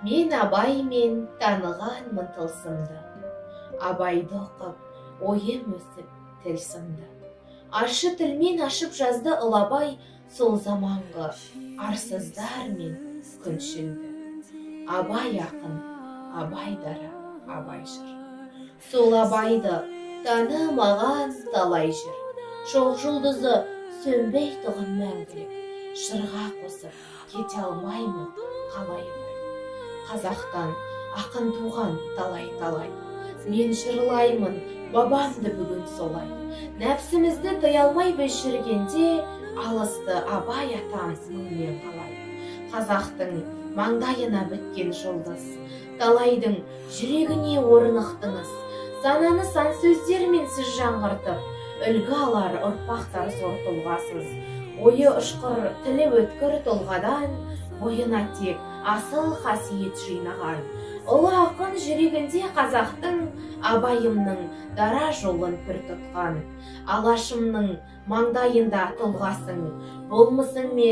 Мен абаймен танығанмын тылсымды. Абайды оқып, ойым өсіп тіл сынды. Ащы тілмен ашып жазды Ылабай сол заманғы арсыздар мен күншілді. Абай ақын, абай дара, абай жыр. Сол абайды танымаған талай жыр. Шоқ жұлдызы сөнбей тұғын мәңгілік. Жырға қосып кете алмаймын қалай бір. Қазақтан ақын туған талай-талай. Мен жырлаймын бабамды бүгін солай. Нәпсімізді тыя алмай біз жүргенде, алысты абай атам мұңмен қалай. Қазақтың маңдайына біткен жұлдыз, талайдың жүрегіне орнықтыңыз. Сананы сан сөздермен сіз жаңғыртып, үлгі алар ұрпақтар зор тұлғасыз. Ойы ұшқыр, тілі өткір тұлғадан, бойына тек асыл қасиет жинаған. Ұлы ақын жүрегінде қазақтың, абайымның дара жолын пір тұтқан. Алашымның маңдайында тұлғасың, болмысың мен